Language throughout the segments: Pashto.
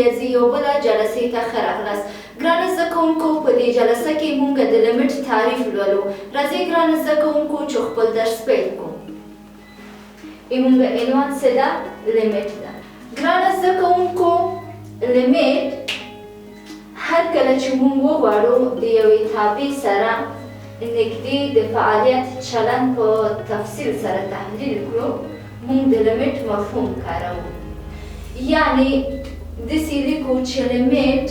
ریاضي یو بله جلسې ته ښه راغلاست. ګرانو زده کوونکو په دې جلسه کې موږ د لیمټ تعریف لولو. راځئ ګرانو زده کوونکو چې خپل درس پیل کړو. موږ عنوان څه ده؟ لیمټ ده. ګرانو زده کوونکو لیمټ هر کله چې موږ وغواړو د یوې تابع سره نږدې د فعالیت چلند په تفصیل سره تحلیل کړو موږ د لیمټ مفهوم کاروو. یعنی داسې لیکو چې لیمټ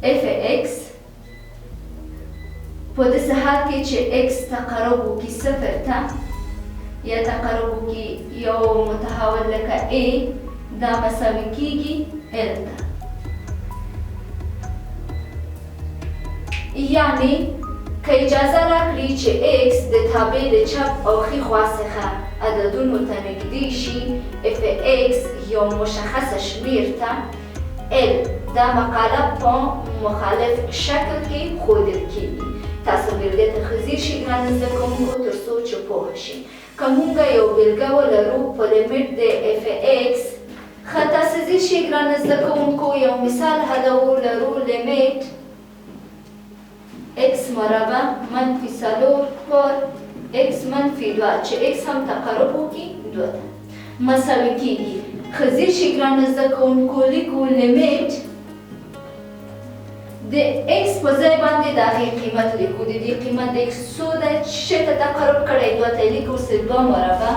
f x په داسې حال کې چې x تقرب وکړي صفر ته یا تقرب وکړي یو متحول لکه a دا مساوي کېږي l ته. یعنی که اجازه راکړي چې x د تابع د چپ او ښي خوا څخه عددونو ته نږدې شي f x یو مشخصه شمېر ته l دا مقاله په مخالف شکل کې ښودل کېږي. تاسو بېلګې ته ښه ځیر شئ ګرانو زده کوونکو تر څو چې پوه شئ. که موږ یو بېلګه ولرو په لیمټ د f x ښه تاسو ځیر شئ ګرانو زده کوونکو یو مثال حلوو لرو لیمټ x مربع منفي 4 پر x منفي 2 چې x هم تقرب وکړي 2 ته مساوي کېږي. ښه ځیر شئ ګرانو زده کوونکو لیکو لیمټ د x په ځای باندې د هغې قیمت لیکو. د دې قیمت د x څو ده چې شی ته تقرب کړی 2 ته لیکو ورسره 2 مربع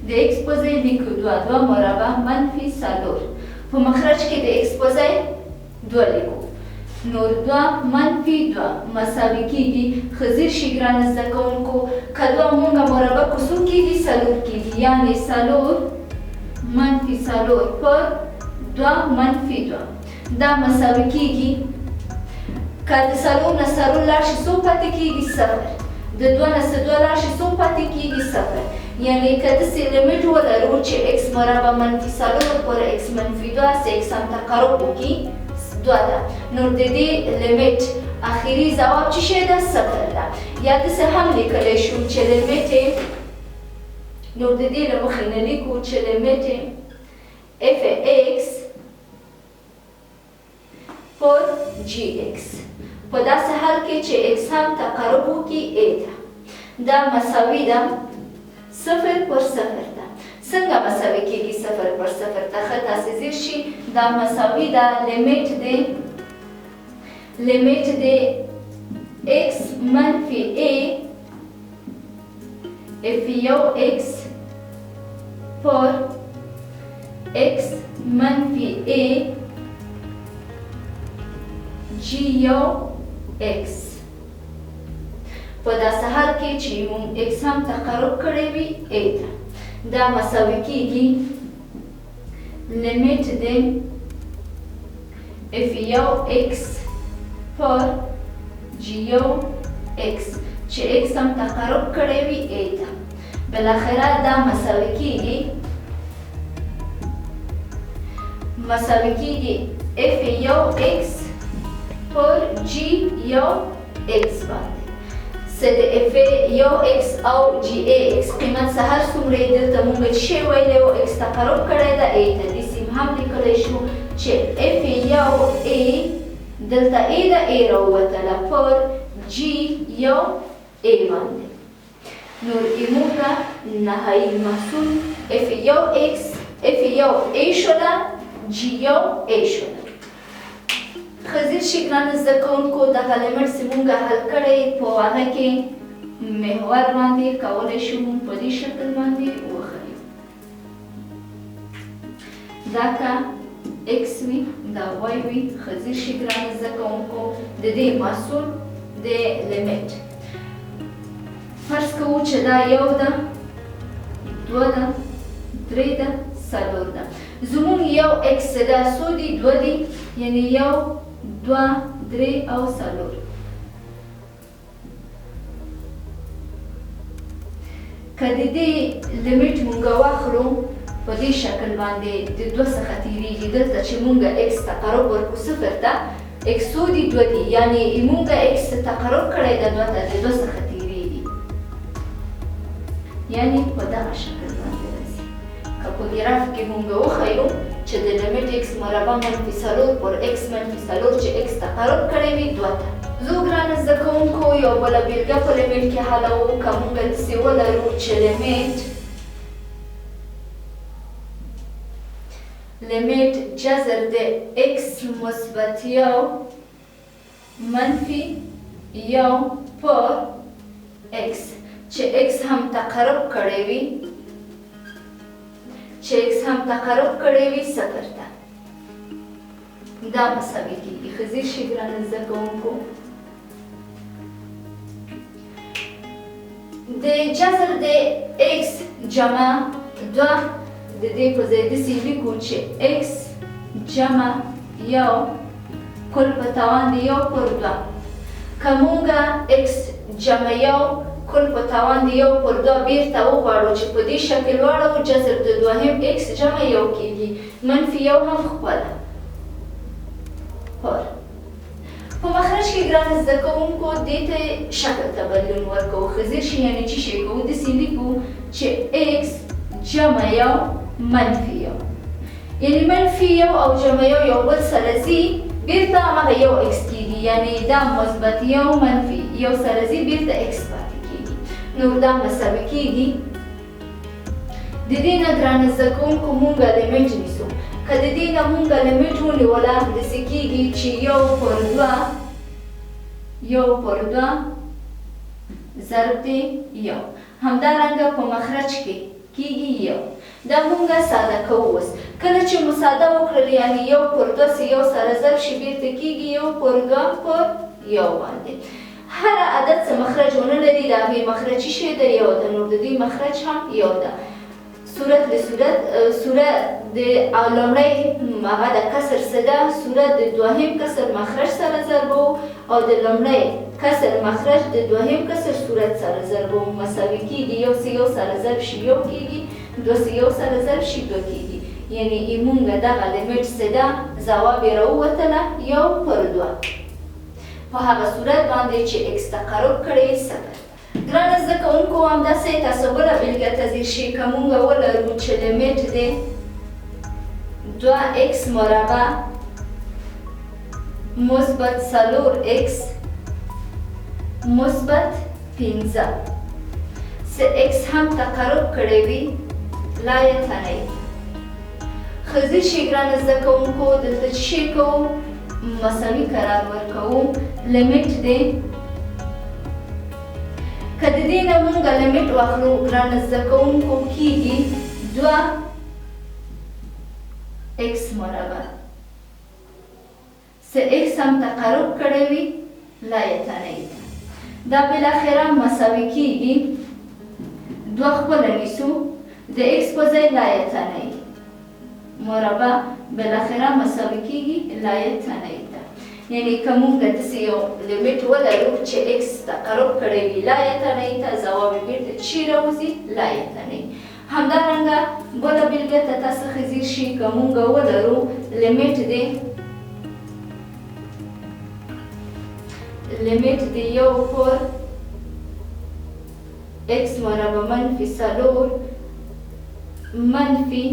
د x په ځای لیکو 2 مربع منفي 4 په مخرج کې د x په ځای 2 لیکو نور 2 منفي 2 مساوي کېږي. ښه ځیر شئ ګرانو زده کوونکو که 2 مونږ مربع کړو څو کېږي 4 کېږي. یعنې 4 منفي 4 پر 2 منفي 2 دا مساوي کېږي. که د 4 نه 4 لاړ شي څو پاتې کېږي 0 د 2 نه 2 لاړ شي څو پاتې کېږي 0. یعنې که داسې لیمټ ولرو چې x مربع منفي 4 پر x منفي 2 چې x هم تقرب وکړي 2 ده نو د دې لیمټ اخري ځواب چې شی ده 0 ده. یا داسې هم لیکلی شو چې لیمټ نو د دې له مخې نه لیکو چې لیمټ f x پر gx په داسې حال کې چې x هم تقرب وکړي a ته دا مساوي ده 0 پر 0 ته. څنګه مساوي کېږي 0 پر 0 ته؟ ښه تاسې ځیر شئ دا مساوي ده لیمټ د x منفي a f یو x پر x منفي a g یو x په داسې حال کې چې موږ x هم تقرب کړی وي a ته دا مساوي کېږي لیمټ د f یو x پر g یو x چې x هم تقرب کړی وي a ته بالاخره دا مساوي کېږي f یو x پر g یو x باندې څه د f یو x او g x قیمت څه هر څومره یې دلته موږ چې شی ویلی و x تقرب کړی ده a ته داسې هم لیکلی شو چې f یو a دلته a ده a راووتله پر g یو a باندې. نور موږ نهایي محصول f یو x f یو a شوله g یو a شوله. ښه ځیر شئ ګرانو زده کوونکو دغه لیمټ چې موږ حل کړی په هغه کې محور باندې کولی شو موږ په دې شکل باندې وښیو. دا که x وي دا y وي. ښه ځیر شئ ګرانو زده کوونکو د دې محصول د لیمټ فرض کوو چې دا 1 ده 2 ده 3 ده 4 ده. زموږ یو x ده څو دي 2 دي یعنې 1 2 3 او 4. که د دې لیمټ موږ واخلو په دې شکل باندې د 2 څخه تېرېږي دلته چې موږ x تقرب ورکړو 0 ته x څو دي 2 دي یعنې موږ x تقرب کړی ده 2 ته د 2 څخه تېرېږي یعنې په دغه شکل باندې که په ګراف کې مونږ وښیو چې د لیمیټ x مربع منفي 4 پر x منفي 4 چې x تقرب کړی وي 2 ته. زه ګرانو زده کوونکو یو بله بېلګه په لیمیټ کې حلوو. که مونږ داسې ولرو چې لیمیټ جذر د x مثبت 1 منفي 1 پر x چې x هم تقرب کړی وي صفر ته، دا مساوي کېږي. ښه ځیر شئ ګرانو زده کوونکو. د جذر د x جمع 2 د دې په ځای داسې لیکو چې x جمع 1 کل په توان د 1 پر 2. که مونږ x جمع 1 کل په توان د 1 پر 2 بیرته وغواړو چې په دې شکل واړو، جذر د دوهم x جمع 1 کېږي، منفي 1 هم خپله پر. په مخرج کې ګرانو زده کوونکو دې ته شکل ته بدلون ورکوو. ښه ځیر شئ، یعنې چې شی کوو داسې لیکو چې x جمع 1 منفي 1، یعنې منفي 1 او جمع 1 یو بل سره ځي، بیرته همغه 1x کېږي، یعنې دا مثبت 1 منفي 1 سره ځي، بیرته x پاتې کېږي. نو دا مساوي کېږي. د دې نه ګرانو زده کوونکو مونږ لیمیټ نیسو. که د دې نه مونږ لیمیټ ونیوله داسې کېږي چې 1 پر 2 ضرب د 1. همدارنګه په مخرج کې کېږي 1. دا مونږ ساده کوو. اوس کله چې مو ساده وکړل، یعنې 1 پر 2 چې 1 سره ضرب شي بیرته کېږي 1 پر 2 پر 1 باندې. هر عدد څه مخرج ونه لري، د هغې مخرجي شی د 1 ده، نو د دې مخرج هم 1 ده. صورت د لومړی هغه د کسر څه ده، صورت د دوهم کسر مخرج سره ضربو او د لومړی کسر مخرج د دوهم کسر صورت سره ضربو، مساوي کېږي. 1 چې 1 سره ضرب شي 1 کېږي، 2 چې 1 سره ضرب شي 2 کېږي، یعنې مونږ دغه لیمیټ څه ده، ځواب یې راووتله 1 پر 2 په هغه صورت باندې چې x تقرب کړی صفر. ګرانو زده کوونکو همداسې تاسو بله بېلګه ته ځیر شئ. که مونږ ولرو چې لیمیټ دی 2x مربع مثبت 4x مثبت 15 چې x هم تقرب کړی وي لا یتنی. ښه ځیر شئ ګرانو زده کوونکو، دلته چې شی کوو مساوي قرار ورکوو. لیمیټ دی، که د دې نه مونږ لیمیټ واخلو ګرانو زده کوونکو کېږي 2x مربع چې x هم تقرب کړی وي لا یتنی ته. دا بالاخره مساوي کېږي 2 خپله نیسو، د x په ځای لا یتنی مربع بالاخره مساوي کېږي لا یتنی ته. یعنې که مونږ داسې یو لیمیټ ولرو چې x تقرب کړی وي لا یتنی ته، ځواب یې بیرته چی راوځي لا یتنی. همدارنګه بله بېلګه ته تاسو ښه ځیر شئ. که مونږ ولرو لیمیټ دی 1 پر x مربع منفي 4 منفي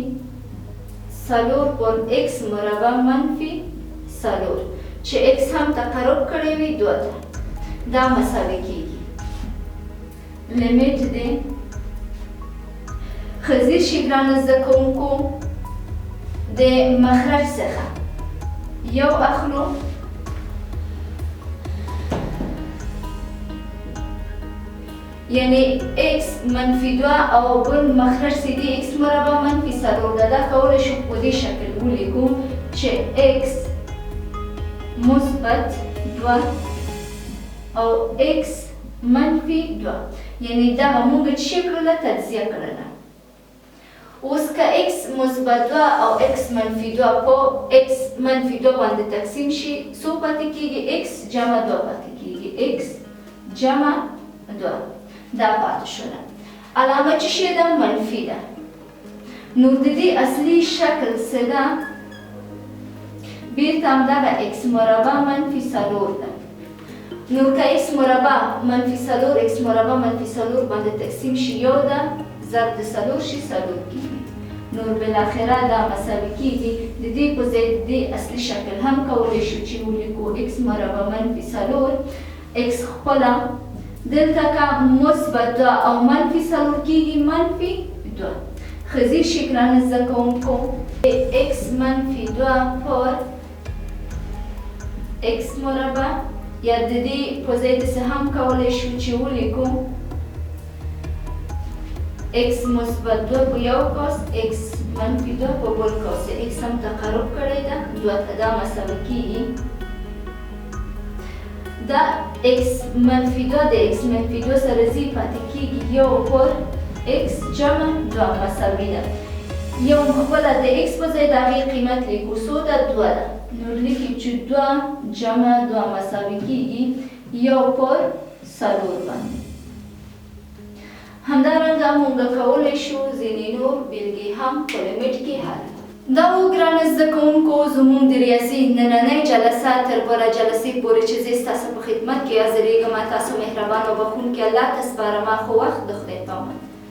4 پر x مربع منفي 4 چې x هم تقرب کړی وي 2 ته، دا مساوي کېږي. لیمیټ دی. ښه ځیر شئ ګرانو زده کوونکو، د مخرج څخه 1 اخلو، یعنې x منفي 2 او بل مخرج چې دی x مربع منفي 4 ده. دا کولی شو په دې شکل ولیکو چې x مثبت 2 او x منفي 2، یعنې دغه مونږ چې کړله تجزیه کړله. اوس که x مثبت 2 او x منفي 2 په x منفي 2 باندې تقسیم شي څو پاتې کېږي، x جمع 2 پاتې کېږي، x جمع 2 دا پاتې شوله. علامه چې شی ده منفي ده. نو د دې اصلي شکل څه ده، بیرته همدغه x مربع منفي 4 ده. نو که x مربع منفي 4 x مربع منفي 4 باندې تقسیم شي 1 ده، ضرب د 4 شي 4 کېږي. نور بالاخره دا مساوي کیږي. د دې په ځای د دې اصلي شکل هم کولی شو چې ولیکو x مربع منفي 4 x خپله دلته که مثبت 2 او منفي 4 کیږي منفي 2. خزي شکلانه زده کوونکو x منفي 2 پر x مربع یا د دې په ځای داسې هم کولی شو چې ولیکو x مثبت 2 په یو قوس x منفي 2 په بل قوس x هم تقرب کړی ده 2 ته دا مساوي کیږي. دا x منفي 2 د x منفي 2 سره ځي پاتې کیږي 1 پر x جمع 2 مساوي ده. یو خپله د x په ځای د هغې قیمت لیکو څو ده 2 ده نو لیکي چې 2 جمع 2 مساوي کیږي 1 پر 4 باندې. همدارنګه موږ کولی شو ځینې نور بیلګې هم په لیمیټ کې حل. دا و ګرانو زده کوونکو زموږ د ریاضي نننۍ جلسه تر بله جلسې پورې چې زه ستاسو په خدمت کې حاضرېږم. تاسو مهربان او بخښونکي الله ته سپارم. خو وخت د خدای په امان.